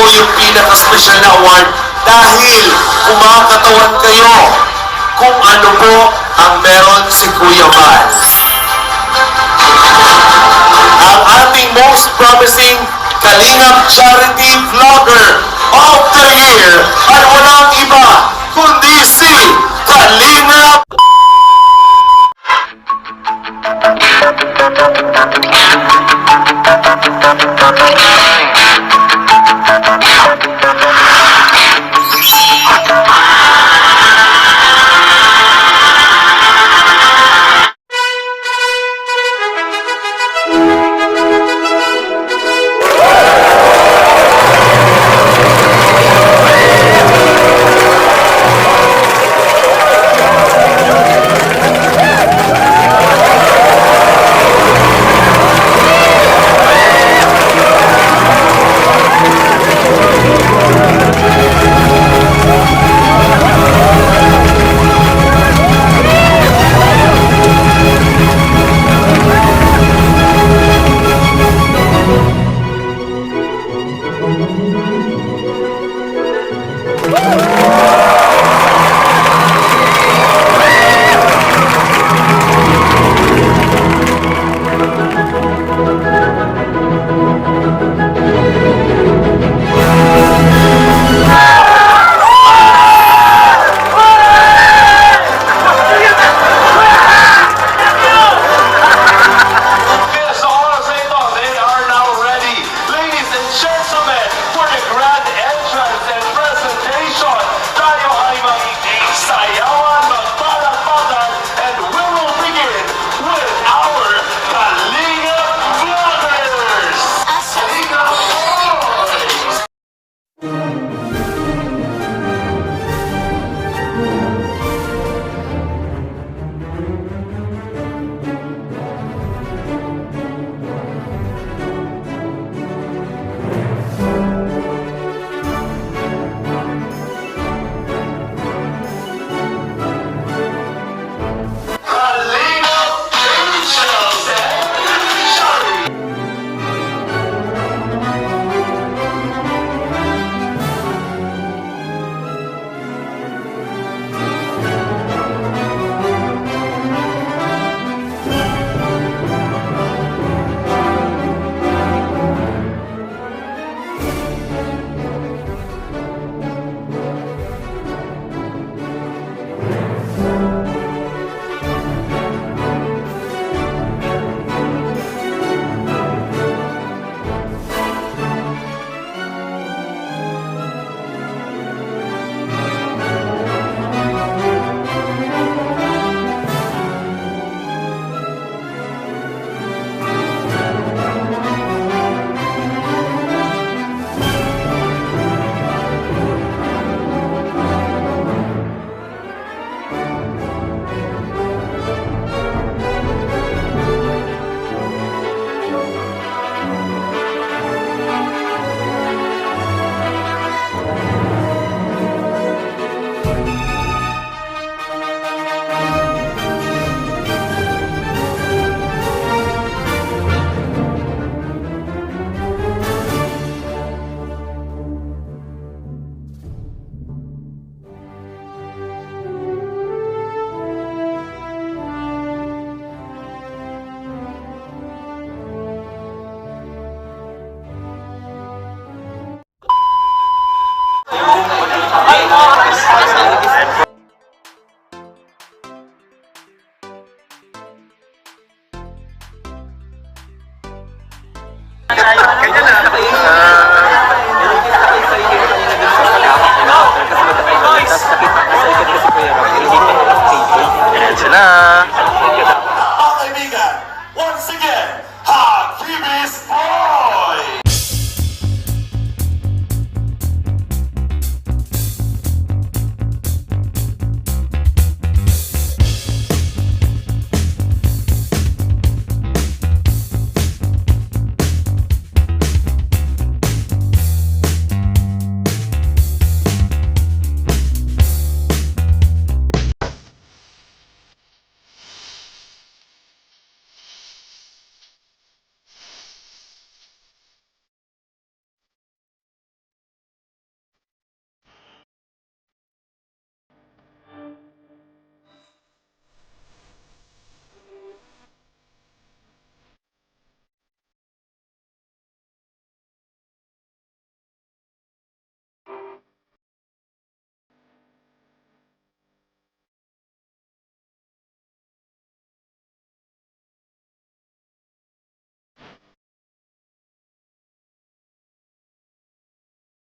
po yung pinaka-special na award dahil kumakatawan kayo kung ano po ang meron si Kuya Val. Ang ating most promising Kalingap Charity Vlogger of the Year ay walang iba kundi si Kalingap.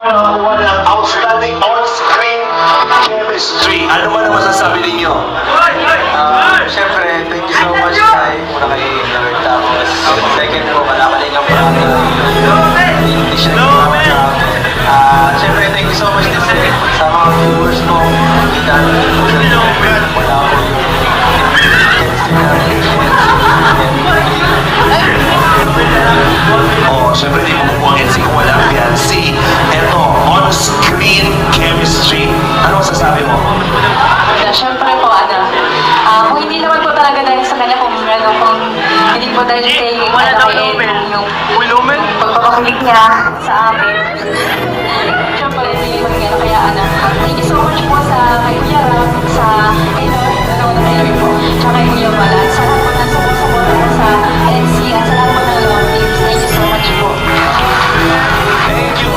Walang outstanding on-screen chemistry. Ano man ang masasabi ninyo? Siyempre, thank you so much kay una kay Lord. Tapos, second po, malakalingan po natin. Hindi siya job. Siyempre, thank you so much din sa mga viewers ko. Hindi dahil po sa wala po yung Siyempre di mo po ang NC kung wala ang PLC. Eto, on-screen chemistry. Ano masasabi mo? Siyempre po, kung hindi naman po talaga dahil sa kanya, kung hindi po dahil kay yung pagpapakilig niya sa amin. Siyempre, hindi naman kaya, thank you so much po sa kay Kuya Ram, sa kay Lord, po, tsaka kay Kuya Balan, sa lahat po ng support po sa NC, at sa lahat po ng Lord teams. Thank you so much po. Thank you.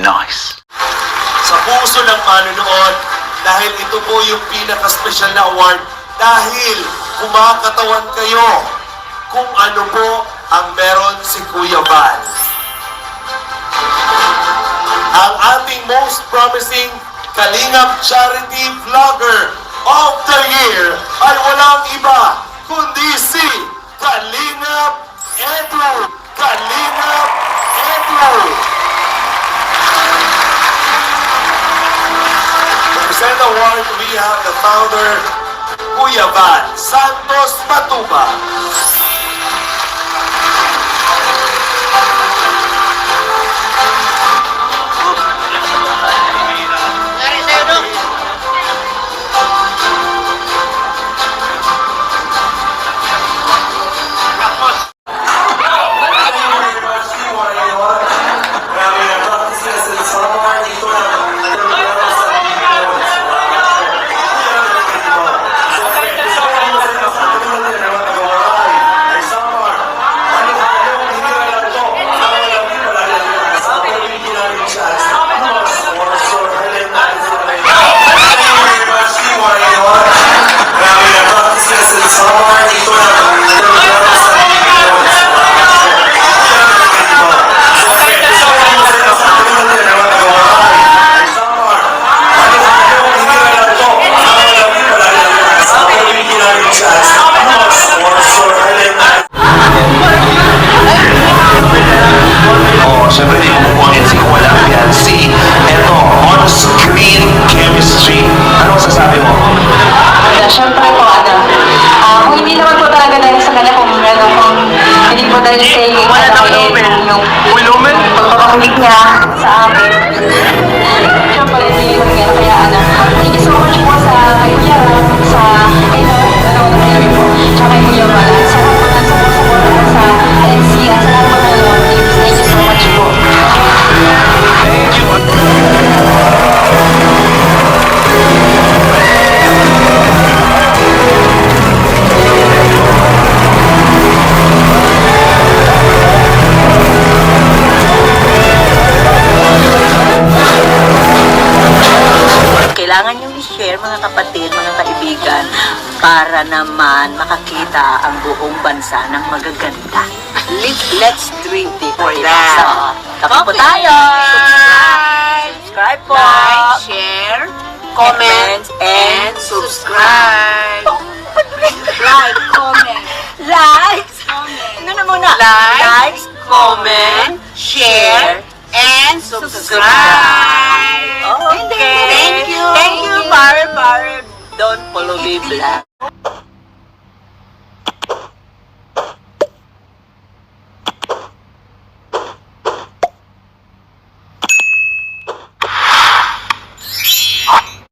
Nice. Sa puso ng manunood, dahil ito po yung pinaka-special na award, dahil kumakatawan kayo kung ano po ang meron si Kuya Val. Ang ating most promising Kalingap Charity Vlogger of the Year ay walang iba kundi si Kalingap Edu. Kalingap Edu. Present award, we have the founder, Kuya Val Santos Matuba. Siyempre di mo po ang NC kung wala ang PLC. Eto, on-screen chemistry. Ano masasabi mo? Siyempre po, kung hindi naman po talaga dahil sa kanya, kung hindi po dahil kay yung pagpapakilig niya sa amin. Siyempre, hindi naman kaya, thank you so much po sa kay Kuya Ram, sa kay Lord, po, tsaka kay Kuya Balan, sa lahat po ng support po sa NC, at sa lahat po ng Lord teams. Thank you so much po. Thank you. Kailangan nyo i-share mga kapatid, mga kaibigan, para naman makakita ang buong bansa ng magaganda. Let's dream big for that. So, tapos po tayo! Subscribe po! Like, share, comment, and subscribe! Like, comment. Likes! Ano na muna? Likes, comment, share, and subscribe! Okay. Thank you, pare. Don't follow me, black.